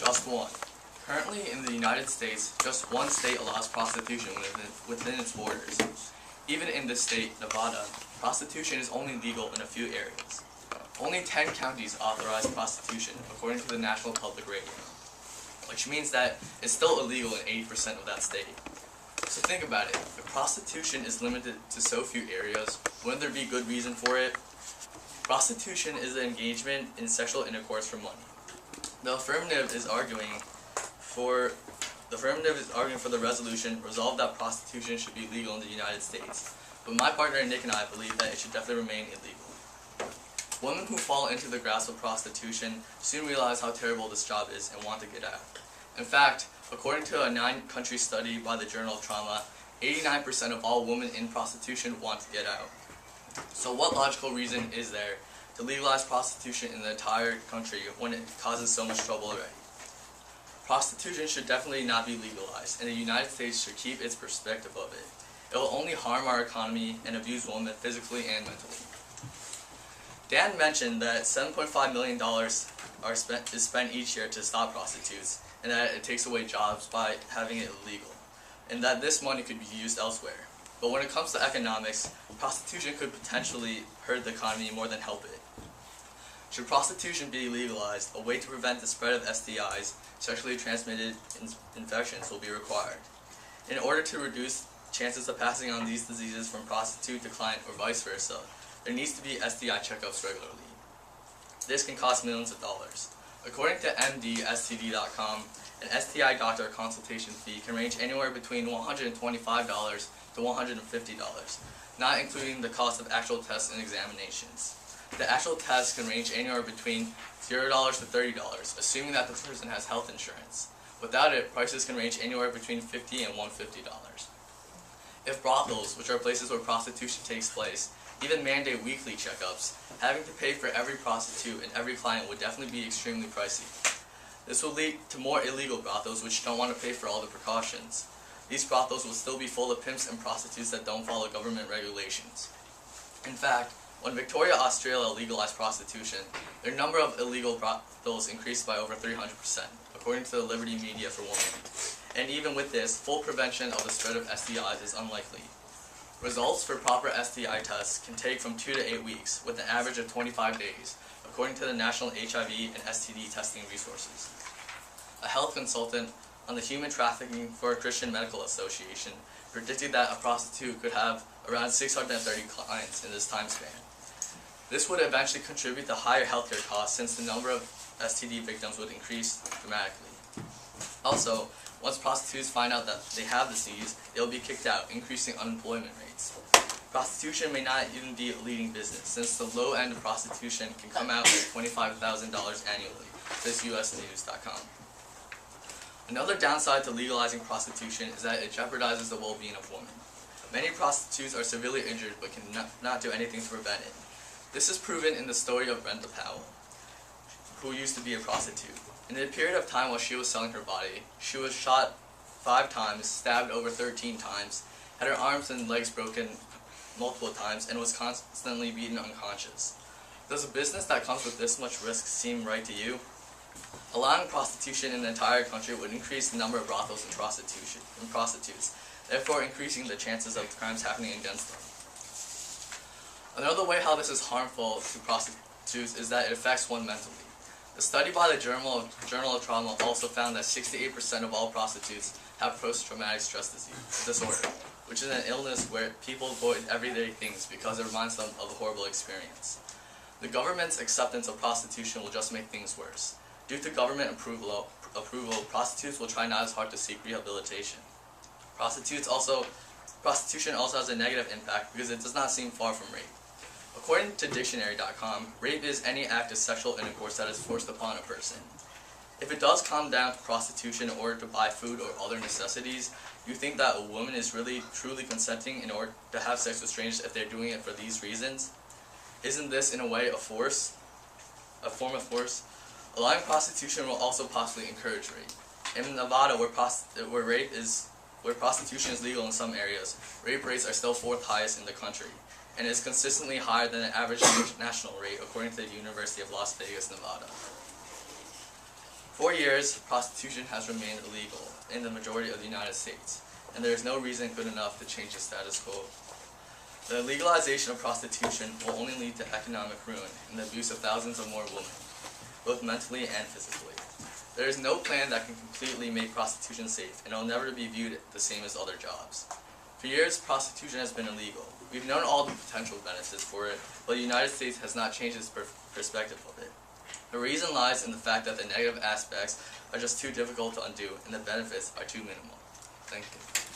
Just one. Currently in the United States, just one state allows prostitution within its borders. Even in this state, Nevada, prostitution is only legal in a few areas. Only 10 counties authorize prostitution, according to the National Public Radio, which means that it's still illegal in 80% of that state. So think about it. If prostitution is limited to so few areas, wouldn't there be good reason for it? Prostitution is the engagement in sexual intercourse for money. The affirmative is arguing for the resolution resolve that prostitution should be legal in the United States. But my partner Nick and I believe that it should definitely remain illegal. Women who fall into the grasp of prostitution soon realize how terrible this job is and want to get out. In fact, according to a 9-country study by the Journal of Trauma, 89% of all women in prostitution want to get out. So what logical reason is there to legalize prostitution in the entire country when it causes so much trouble already? Prostitution should definitely not be legalized, and the United States should keep its perspective of it. It will only harm our economy and abuse women physically and mentally. Dan mentioned that $7.5 million is spent each year to stop prostitutes, and that it takes away jobs by having it illegal, and that this money could be used elsewhere. But when it comes to economics, prostitution could potentially hurt the economy more than help it. Should prostitution be legalized, a way to prevent the spread of STIs, sexually transmitted infections, will be required. In order to reduce chances of passing on these diseases from prostitute to client or vice versa, there needs to be STI checkups regularly. This can cost millions of dollars. According to MD.STD.com, an STI doctor consultation fee can range anywhere between $125 to $150, not including the cost of actual tests and examinations. The actual tests can range anywhere between $0 to $30, assuming that the person has health insurance. Without it, prices can range anywhere between $50 and $150. If brothels, which are places where prostitution takes place, even mandate weekly checkups, having to pay for every prostitute and every client would definitely be extremely pricey. This will lead to more illegal brothels which don't want to pay for all the precautions. These brothels will still be full of pimps and prostitutes that don't follow government regulations. In fact, when Victoria, Australia legalized prostitution, their number of illegal brothels increased by over 300%, according to the Liberty Media for Women. And even with this, full prevention of the spread of STIs is unlikely. Results for proper STI tests can take from 2 to 8 weeks, with an average of 25 days, according to the National HIV and STD Testing Resources. A health consultant on the Human Trafficking for a Christian Medical Association predicted that a prostitute could have around 630 clients in this time span. This would eventually contribute to higher healthcare costs since the number of STD victims would increase dramatically. Also, once prostitutes find out that they have the disease, they will be kicked out, increasing unemployment rates. Prostitution may not even be a leading business, since the low end of prostitution can come out at $25,000 annually, says USnews.com. Another downside to legalizing prostitution is that it jeopardizes the well-being of women. Many prostitutes are severely injured but can not do anything to prevent it. This is proven in the story of Brenda Powell, who used to be a prostitute. In the period of time while she was selling her body, she was shot 5 times, stabbed over 13 times, had her arms and legs broken multiple times, and was constantly beaten unconscious. Does a business that comes with this much risk seem right to you? Allowing prostitution in the entire country would increase the number of brothels and prostitutes, therefore increasing the chances of crimes happening against them. Another way how this is harmful to prostitutes is that it affects one mentally. A study by the Journal of Trauma also found that 68% of all prostitutes have post-traumatic stress disorder, which is an illness where people avoid everyday things because it reminds them of a horrible experience. The government's acceptance of prostitution will just make things worse. Due to government approval, prostitutes will try not as hard to seek rehabilitation. Prostitution also has a negative impact because it does not seem far from rape. According to dictionary.com, rape is any act of sexual intercourse that is forced upon a person. If it does come down to prostitution in order to buy food or other necessities, you think that a woman is really truly consenting in order to have sex with strangers if they're doing it for these reasons? Isn't this in a way a form of force? Allowing prostitution will also possibly encourage rape. In Nevada, where prostitution is legal in some areas, rape rates are still 4th highest in the country, and is consistently higher than the average national rate, according to the University of Las Vegas, Nevada. For years, prostitution has remained illegal in the majority of the United States, and there is no reason good enough to change the status quo. The legalization of prostitution will only lead to economic ruin and the abuse of thousands of more women, both mentally and physically. There is no plan that can completely make prostitution safe, and it will never be viewed the same as other jobs. For years, prostitution has been illegal. We've known all the potential benefits for it, but the United States has not changed its perspective of it. The reason lies in the fact that the negative aspects are just too difficult to undo, and the benefits are too minimal. Thank you.